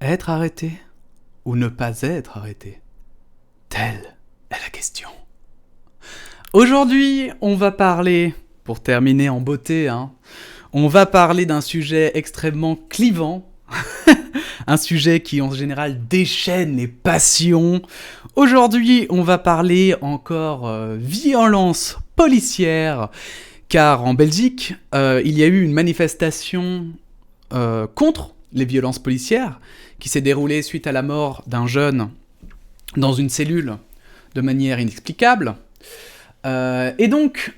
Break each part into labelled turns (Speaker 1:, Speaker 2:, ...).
Speaker 1: Être arrêté ou ne pas être arrêté? Telle est la question. Aujourd'hui, on va parler, pour terminer en beauté, on va parler d'un sujet extrêmement clivant, un sujet qui en général déchaîne les passions. Aujourd'hui, on va parler encore violence policière, car en Belgique, il y a eu une manifestation contre les violences policières qui s'est déroulée suite à la mort d'un jeune dans une cellule de manière inexplicable. Et donc,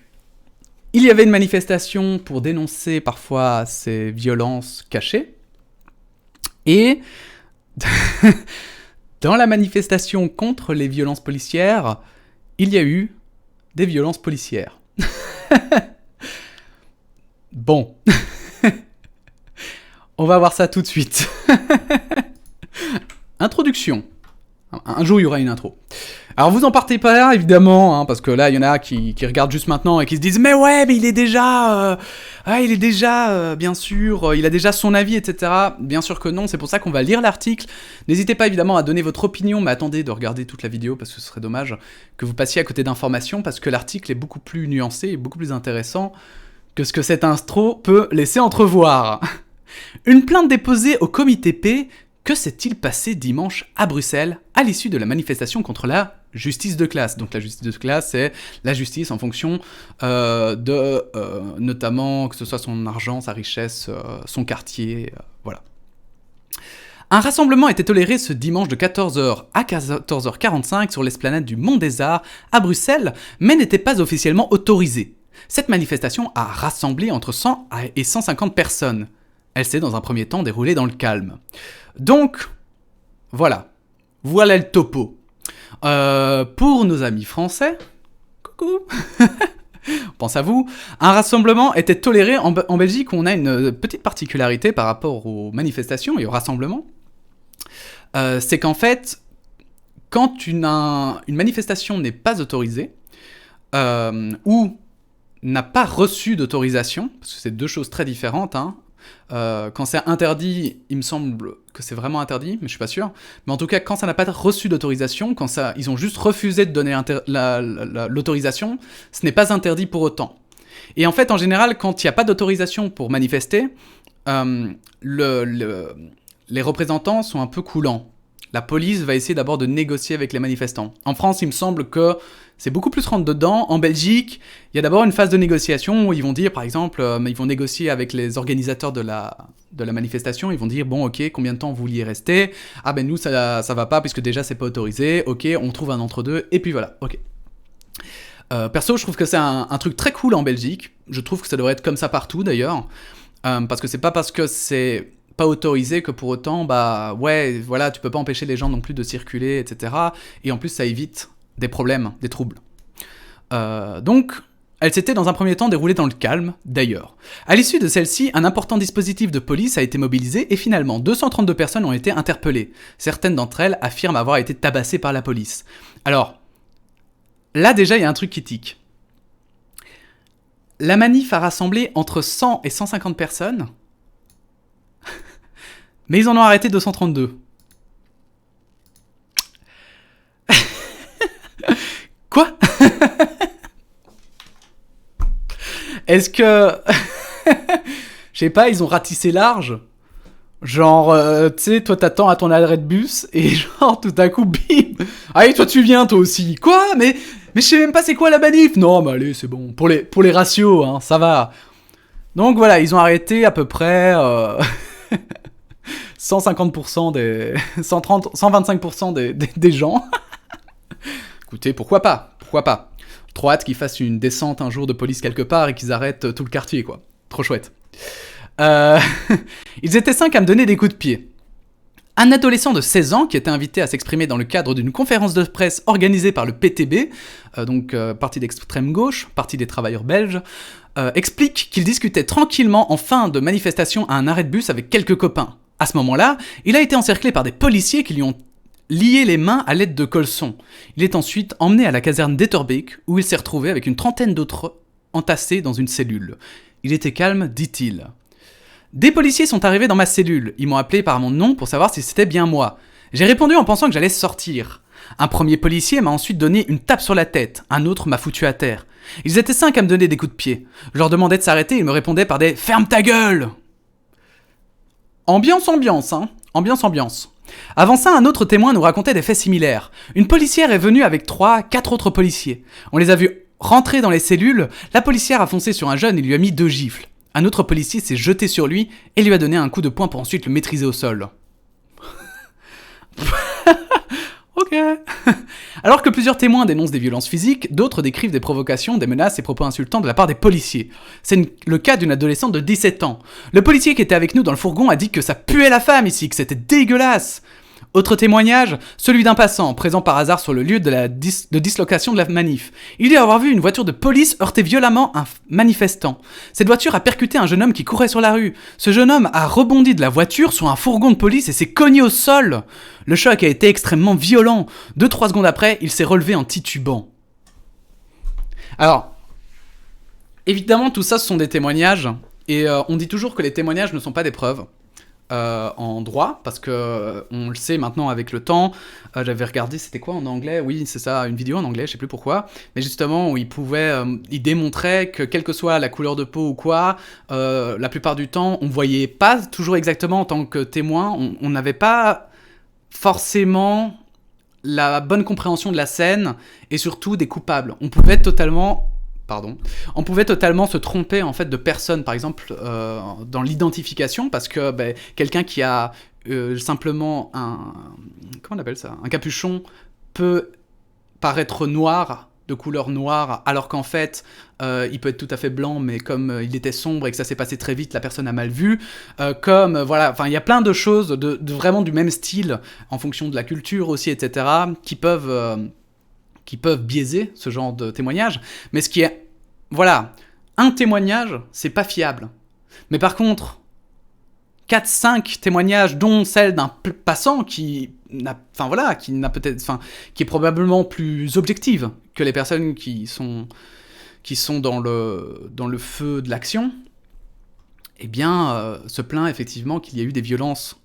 Speaker 1: il y avait une manifestation pour dénoncer parfois ces violences cachées. Et dans la manifestation contre les violences policières, il y a eu des violences policières. Bon. On va voir ça tout de suite. Introduction. Un jour, il y aura une intro. Alors, vous en partez pas là, évidemment, parce que là, il y en a qui regardent juste maintenant et qui se disent « Mais ouais, mais il est déjà... bien sûr, il a déjà son avis, etc. » Bien sûr que non, c'est pour ça qu'on va lire l'article. N'hésitez pas, évidemment, à donner votre opinion, mais attendez de regarder toute la vidéo, parce que ce serait dommage que vous passiez à côté d'informations, parce que l'article est beaucoup plus nuancé et beaucoup plus intéressant que ce que cette intro peut laisser entrevoir. Une plainte déposée au comité P. Que s'est-il passé dimanche à Bruxelles à l'issue de la manifestation contre la justice de classe? Donc la justice de classe, c'est la justice en fonction notamment que ce soit son argent, sa richesse, son quartier, voilà. Un rassemblement était toléré ce dimanche de 14h à 14h45 sur l'esplanade du Mont des Arts à Bruxelles, mais n'était pas officiellement autorisé. Cette manifestation a rassemblé entre 100 et 150 personnes. Elle s'est dans un premier temps déroulée dans le calme. Donc, voilà le topo. Pour nos amis français, coucou, pense à vous, un rassemblement était toléré en Belgique. On a une petite particularité par rapport aux manifestations et aux rassemblements. C'est qu'en fait, quand une manifestation n'est pas autorisée, ou n'a pas reçu d'autorisation, parce que c'est deux choses très différentes, quand c'est interdit, il me semble que c'est vraiment interdit, mais je suis pas sûr. Mais en tout cas, quand ça n'a pas reçu d'autorisation, ils ont juste refusé de donner l'autorisation, ce n'est pas interdit pour autant. Et en fait, en général, quand il n'y a pas d'autorisation pour manifester, les représentants sont un peu coulants. La police va essayer d'abord de négocier avec les manifestants. En France, il me semble que c'est beaucoup plus rentre dedans. En Belgique, il y a d'abord une phase de négociation où ils vont dire, par exemple, ils vont négocier avec les organisateurs de la manifestation. Ils vont dire, bon, ok, combien de temps vous vouliez rester? Ah ben nous, ça va pas puisque déjà c'est pas autorisé. Ok, on trouve un entre-deux et puis voilà, ok. Perso, je trouve que c'est un truc très cool en Belgique. Je trouve que ça devrait être comme ça partout d'ailleurs. Parce que c'est pas parce que c'est pas autorisé que pour autant, tu peux pas empêcher les gens non plus de circuler, etc. Et en plus, ça évite des problèmes, des troubles. Donc, elle s'était dans un premier temps déroulée dans le calme, d'ailleurs. À l'issue de celle-ci, un important dispositif de police a été mobilisé et finalement, 232 personnes ont été interpellées. Certaines d'entre elles affirment avoir été tabassées par la police. Alors, là déjà, il y a un truc qui tique. La manif a rassemblé entre 100 et 150 personnes, mais ils en ont arrêté 232. Quoi? Est-ce que... Je sais pas, ils ont ratissé large? Genre, tu sais, toi t'attends à ton arrêt de bus, et genre, tout à coup, bim! Allez, toi tu viens, toi aussi. Quoi? Mais je sais même pas c'est quoi la manif! Non, mais allez, c'est bon. Pour les ratios, ça va. Donc voilà, ils ont arrêté à peu près... 150% 125% des gens. Écoutez, pourquoi pas? Trop hâte qu'ils fassent une descente un jour de police quelque part et qu'ils arrêtent tout le quartier, quoi. Trop chouette. Ils étaient 5 à me donner des coups de pied. Un adolescent de 16 ans qui était invité à s'exprimer dans le cadre d'une conférence de presse organisée par le PTB, parti d'extrême gauche, parti des travailleurs belges, explique qu'il discutait tranquillement en fin de manifestation à un arrêt de bus avec quelques copains. À ce moment-là, il a été encerclé par des policiers qui lui ont lié les mains à l'aide de colsons. Il est ensuite emmené à la caserne d'Etterbeek, où il s'est retrouvé avec une trentaine d'autres entassés dans une cellule. Il était calme, dit-il. Des policiers sont arrivés dans ma cellule. Ils m'ont appelé par mon nom pour savoir si c'était bien moi. J'ai répondu en pensant que j'allais sortir. Un premier policier m'a ensuite donné une tape sur la tête. Un autre m'a foutu à terre. Ils étaient 5 à me donner des coups de pied. Je leur demandais de s'arrêter, ils me répondaient par des « Ferme ta gueule !» Ambiance, hein. Ambiance. Avant ça, un autre témoin nous racontait des faits similaires. Une policière est venue avec 4 autres policiers. On les a vus rentrer dans les cellules. La policière a foncé sur un jeune et lui a mis 2 gifles. Un autre policier s'est jeté sur lui et lui a donné un coup de poing pour ensuite le maîtriser au sol. Ok. Alors que plusieurs témoins dénoncent des violences physiques, d'autres décrivent des provocations, des menaces et propos insultants de la part des policiers. C'est le cas d'une adolescente de 17 ans. Le policier qui était avec nous dans le fourgon a dit que ça puait la femme ici, que c'était dégueulasse. Autre témoignage, celui d'un passant, présent par hasard sur le lieu de dislocation de la manif. Il dit avoir vu une voiture de police heurter violemment un manifestant. Cette voiture a percuté un jeune homme qui courait sur la rue. Ce jeune homme a rebondi de la voiture sur un fourgon de police et s'est cogné au sol. Le choc a été extrêmement violent. 2-3 secondes après, il s'est relevé en titubant. Alors, évidemment, tout ça, ce sont des témoignages. Et on dit toujours que les témoignages ne sont pas des preuves. En droit, parce que on le sait maintenant avec le temps. J'avais regardé, c'était quoi en anglais ? Oui, c'est ça, une vidéo en anglais, je sais plus pourquoi, mais justement où il démontrait que quelle que soit la couleur de peau ou quoi, la plupart du temps, on voyait pas toujours exactement en tant que témoin, on n'avait pas forcément la bonne compréhension de la scène et surtout des coupables. On pouvait totalement se tromper en fait de personne, par exemple dans l'identification, parce que quelqu'un qui a simplement comment on appelle ça, un capuchon peut paraître noir, de couleur noire, alors qu'en fait il peut être tout à fait blanc, mais comme il était sombre et que ça s'est passé très vite, la personne a mal vu. Voilà, enfin il y a plein de choses de vraiment du même style en fonction de la culture aussi, etc. qui peuvent biaiser ce genre de témoignage, mais ce qui est, voilà, un témoignage, c'est pas fiable. Mais par contre, 4-5 témoignages, dont celle d'un passant qui est probablement plus objective que les personnes qui sont dans le feu de l'action, eh bien, se plaint effectivement qu'il y a eu des violences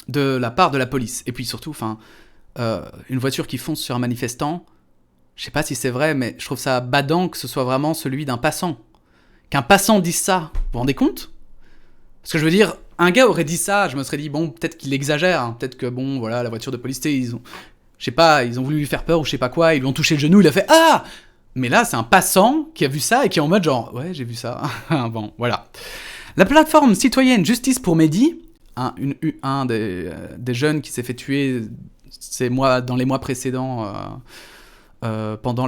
Speaker 1: de la part de la police. Et puis surtout, une voiture qui fonce sur un manifestant, je sais pas si c'est vrai, mais je trouve ça badant que ce soit vraiment celui d'un passant. Qu'un passant dise ça, vous vous rendez compte ? Parce que je veux dire, un gars aurait dit ça, je me serais dit, bon, peut-être qu'il exagère, hein, peut-être que, bon, voilà, la voiture de police, ils ont voulu lui faire peur ou je sais pas quoi, ils lui ont touché le genou, il a fait « Ah !» Mais là, c'est un passant qui a vu ça et qui est en mode genre « Ouais, j'ai vu ça. » Bon, voilà. La plateforme citoyenne Justice pour Mehdi, un des jeunes qui s'est fait tuer dans les mois précédents pendant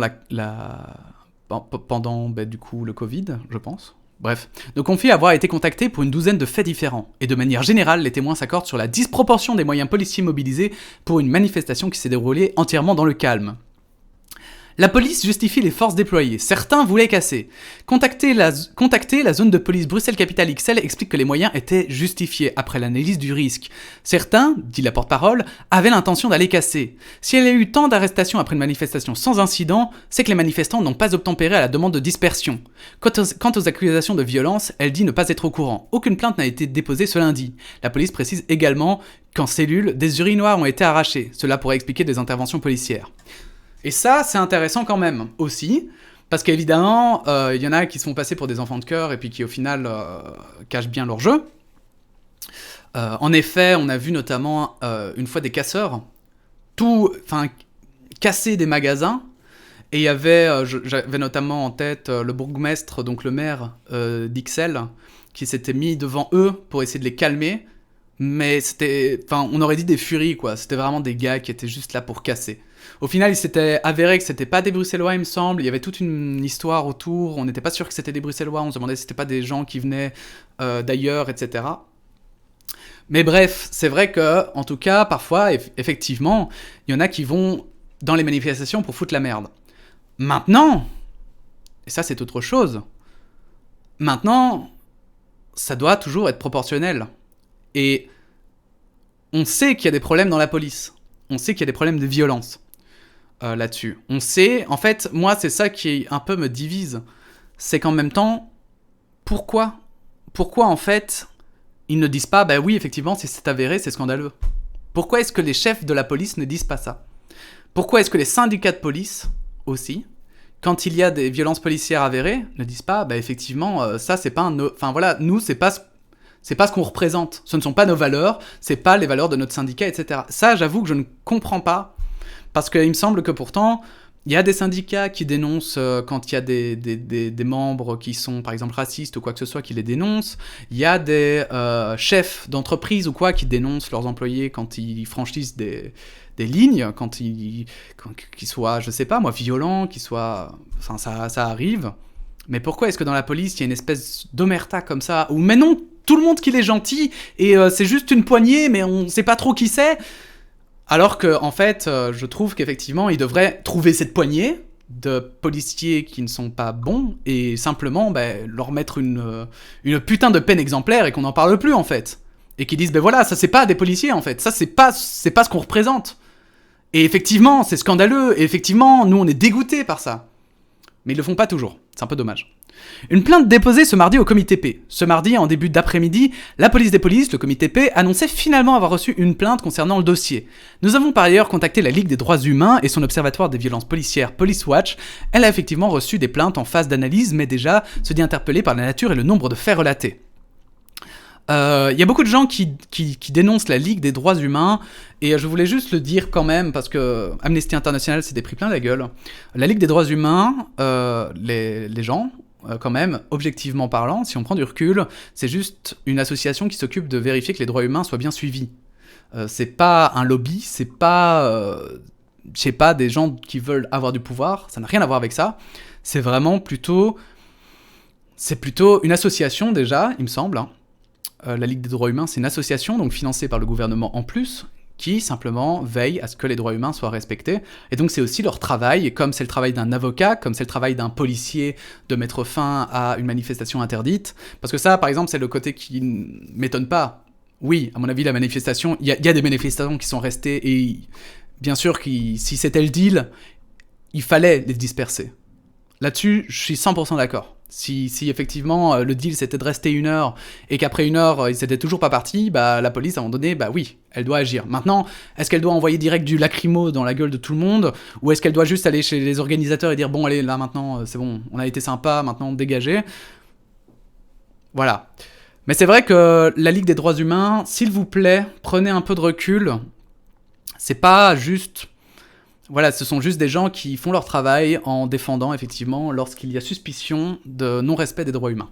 Speaker 1: du coup le Covid, je pense. Bref, nous confie avoir été contacté pour une douzaine de faits différents. Et de manière générale, les témoins s'accordent sur la disproportion des moyens policiers mobilisés pour une manifestation qui s'est déroulée entièrement dans le calme. La police justifie les forces déployées. Certains voulaient casser. Contacter la zone de police Bruxelles-Capitale XL explique que les moyens étaient justifiés après l'analyse du risque. Certains, dit la porte-parole, avaient l'intention d'aller casser. Si elle a eu tant d'arrestations après une manifestation sans incident, c'est que les manifestants n'ont pas obtempéré à la demande de dispersion. Quant aux accusations de violence, elle dit ne pas être au courant. Aucune plainte n'a été déposée ce lundi. La police précise également qu'en cellule, des urinoirs ont été arrachés. Cela pourrait expliquer des interventions policières. Et ça, c'est intéressant quand même, aussi, parce qu'évidemment, il y en a qui se font passer pour des enfants de cœur et puis qui, au final, cachent bien leur jeu. En effet, on a vu notamment, une fois, des casseurs casser des magasins, et il y avait, j'avais notamment en tête le bourgmestre, donc le maire d'Ixelles, qui s'était mis devant eux pour essayer de les calmer, mais on aurait dit des furies, quoi. C'était vraiment des gars qui étaient juste là pour casser. Au final, il s'était avéré que c'était pas des Bruxellois, il me semble. Il y avait toute une histoire autour. On n'était pas sûr que c'était des Bruxellois. On se demandait si c'était pas des gens qui venaient d'ailleurs, etc. Mais bref, c'est vrai que, en tout cas, parfois, effectivement, il y en a qui vont dans les manifestations pour foutre la merde. Maintenant, et ça c'est autre chose, maintenant, ça doit toujours être proportionnel. Et on sait qu'il y a des problèmes dans la police. On sait qu'il y a des problèmes de violence là-dessus. On sait, en fait, moi, c'est ça qui un peu me divise. C'est qu'en même temps, pourquoi en fait, ils ne disent pas, bah oui, effectivement, si c'est avéré, c'est scandaleux. Pourquoi est-ce que les chefs de la police ne disent pas ça? Pourquoi est-ce que les syndicats de police, aussi, quand il y a des violences policières avérées, ne disent pas, bah effectivement, ça c'est pas un... Enfin voilà, nous c'est pas ce qu'on représente. Ce ne sont pas nos valeurs, c'est pas les valeurs de notre syndicat, etc. Ça, j'avoue que je ne comprends pas, parce qu'il me semble que pourtant, il y a des syndicats qui dénoncent quand il y a des membres qui sont, par exemple, racistes ou quoi que ce soit, qui les dénoncent. Il y a des chefs d'entreprise ou quoi qui dénoncent leurs employés quand ils franchissent des lignes, qu'ils soient, je sais pas moi, violents, qu'ils soient... Enfin, ça arrive. Mais pourquoi est-ce que dans la police, il y a une espèce d'omerta comme ça, où, mais non, tout le monde qu'il est gentil, et c'est juste une poignée, mais on sait pas trop qui c'est. Alors que, en fait, je trouve qu'effectivement, ils devraient trouver cette poignée de policiers qui ne sont pas bons, et simplement leur mettre une putain de peine exemplaire, et qu'on n'en parle plus, en fait. Et qu'ils disent, ben voilà, ça c'est pas des policiers, en fait. Ça c'est pas ce qu'on représente. Et effectivement, c'est scandaleux, et effectivement, nous on est dégoûtés par ça. Mais ils le font pas toujours, c'est un peu dommage. Une plainte déposée ce mardi au comité P. Ce mardi, en début d'après-midi, la police des polices, le comité P, annonçait finalement avoir reçu une plainte concernant le dossier. Nous avons par ailleurs contacté la Ligue des droits humains et son observatoire des violences policières Police Watch. Elle a effectivement reçu des plaintes en phase d'analyse, mais déjà se dit interpellée par la nature et le nombre de faits relatés. Il y a beaucoup de gens qui dénoncent la Ligue des droits humains, et je voulais juste le dire quand même, parce que Amnesty International s'était pris plein la gueule. La Ligue des droits humains, les gens, quand même, objectivement parlant, si on prend du recul, c'est juste une association qui s'occupe de vérifier que les droits humains soient bien suivis. C'est pas un lobby, c'est pas, je sais pas, des gens qui veulent avoir du pouvoir, ça n'a rien à voir avec ça. C'est vraiment plutôt... C'est plutôt une association déjà, il me semble, hein. La Ligue des droits humains, c'est une association, donc financée par le gouvernement en plus, qui simplement veille à ce que les droits humains soient respectés. Et donc c'est aussi leur travail, et comme c'est le travail d'un avocat, comme c'est le travail d'un policier de mettre fin à une manifestation interdite, parce que ça, par exemple, c'est le côté qui ne m'étonne pas. Oui, à mon avis, la manifestation, il y a des manifestations qui sont restées, et bien sûr, si c'était le deal, il fallait les disperser. Là-dessus, je suis 100% d'accord. Si effectivement le deal c'était de rester 1 heure et qu'après 1 heure ils étaient toujours pas partis, la police à un moment donné, oui, elle doit agir. Maintenant, est-ce qu'elle doit envoyer direct du lacrymo dans la gueule de tout le monde, ou est-ce qu'elle doit juste aller chez les organisateurs et dire bon allez là maintenant c'est bon, on a été sympa, maintenant dégagez. Voilà. Mais c'est vrai que la Ligue des droits humains, s'il vous plaît, prenez un peu de recul. C'est pas juste... Voilà, ce sont juste des gens qui font leur travail en défendant, effectivement, lorsqu'il y a suspicion de non-respect des droits humains.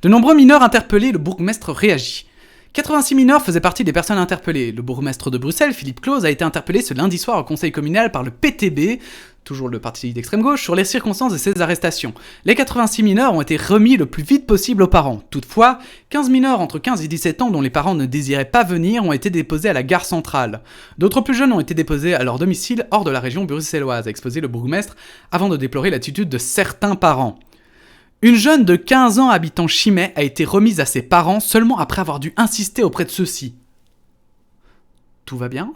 Speaker 1: De nombreux mineurs interpellés, le bourgmestre réagit. 86 mineurs faisaient partie des personnes interpellées. Le bourgmestre de Bruxelles, Philippe Claus, a été interpellé ce lundi soir au conseil communal par le PTB, toujours le parti d'extrême gauche, sur les circonstances de ces arrestations. Les 86 mineurs ont été remis le plus vite possible aux parents. Toutefois, 15 mineurs entre 15 et 17 ans dont les parents ne désiraient pas venir ont été déposés à la gare centrale. D'autres plus jeunes ont été déposés à leur domicile hors de la région bruxelloise, a exposé le bourgmestre, avant de déplorer l'attitude de certains parents. Une jeune de 15 ans habitant Chimay a été remise à ses parents seulement après avoir dû insister auprès de ceux-ci. Tout va bien ?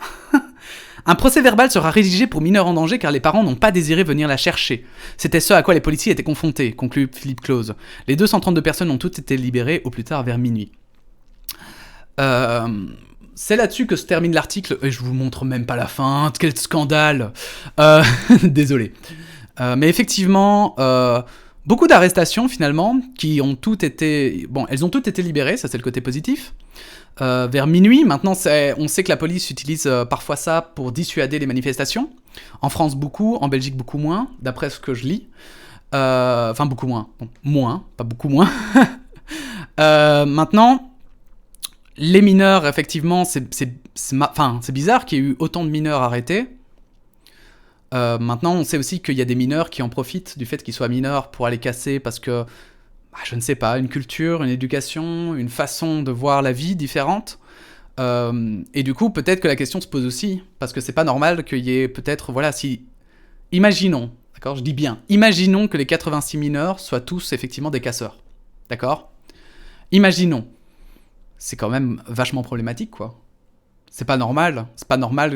Speaker 1: Un procès verbal sera rédigé pour mineurs en danger car les parents n'ont pas désiré venir la chercher. C'était ce à quoi les policiers étaient confrontés, conclut Philippe Claus. Les 232 personnes ont toutes été libérées au plus tard vers minuit. C'est là-dessus que se termine l'article, et je vous montre même pas la fin, quel scandale. Désolé. Mais effectivement... beaucoup d'arrestations finalement, qui ont toutes été... Bon, elles ont toutes été libérées, ça c'est le côté positif. Vers minuit, maintenant on sait que la police utilise parfois ça pour dissuader les manifestations. En France beaucoup, en Belgique beaucoup moins, d'après ce que je lis. Enfin beaucoup moins, bon, moins, pas beaucoup moins. Maintenant, les mineurs, effectivement, c'est bizarre qu'il y ait eu autant de mineurs arrêtés. Maintenant, on sait aussi qu'il y a des mineurs qui en profitent du fait qu'ils soient mineurs pour aller casser parce que, je ne sais pas, une culture, une éducation, une façon de voir la vie différente. Et du coup, peut-être que la question se pose aussi, parce que c'est pas normal qu'il y ait peut-être, voilà, si... Imaginons, d'accord, je dis bien, imaginons que les 86 mineurs soient tous effectivement des casseurs, d'accord ? Imaginons. C'est quand même vachement problématique, quoi. C'est pas normal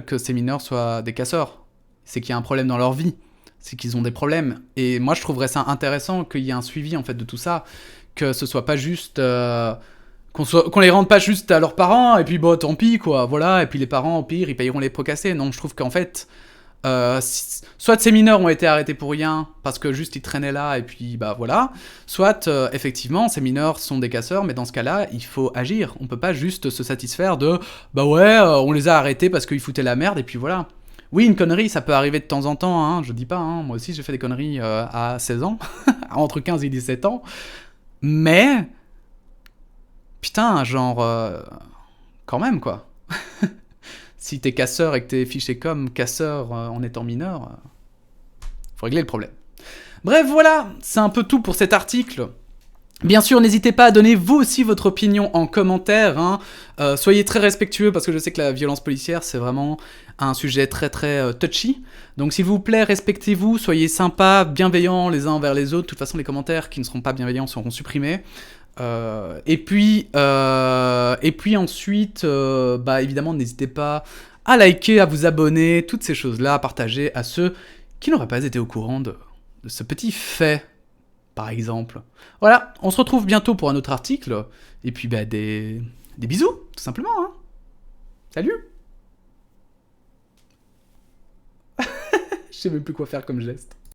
Speaker 1: que ces mineurs soient des casseurs. C'est qu'il y a un problème dans leur vie, c'est qu'ils ont des problèmes. Et moi, je trouverais ça intéressant qu'il y ait un suivi, en fait, de tout ça, que ce soit pas juste Qu'on les rende pas juste à leurs parents, et puis bon, tant pis, quoi, voilà, et puis les parents, au pire, ils payeront les pots cassés. Non, je trouve qu'en fait, soit ces mineurs ont été arrêtés pour rien, parce que juste ils traînaient là, et puis bah voilà, soit effectivement, ces mineurs sont des casseurs, mais dans ce cas-là, il faut agir. On peut pas juste se satisfaire de bah ouais, on les a arrêtés parce qu'ils foutaient la merde, et puis voilà. Oui, une connerie, ça peut arriver de temps en temps, hein, je dis pas, hein, moi aussi j'ai fait des conneries à 16 ans, entre 15 et 17 ans, mais putain, genre, quand même quoi. Si t'es casseur et que t'es fiché comme casseur en étant mineur, faut régler le problème. Bref, voilà, c'est un peu tout pour cet article. Bien sûr, n'hésitez pas à donner vous aussi votre opinion en commentaire. Hein. Soyez très respectueux parce que je sais que la violence policière, c'est vraiment un sujet très très touchy. Donc s'il vous plaît, respectez-vous, soyez sympas, bienveillants les uns envers les autres. De toute façon, les commentaires qui ne seront pas bienveillants seront supprimés. Et puis ensuite, bah évidemment, n'hésitez pas à liker, à vous abonner, toutes ces choses-là, à partager à ceux qui n'auraient pas été au courant de ce petit fait, par exemple. Voilà, on se retrouve bientôt pour un autre article, et puis bah des bisous, tout simplement. Hein. Salut. Je sais même plus quoi faire comme geste.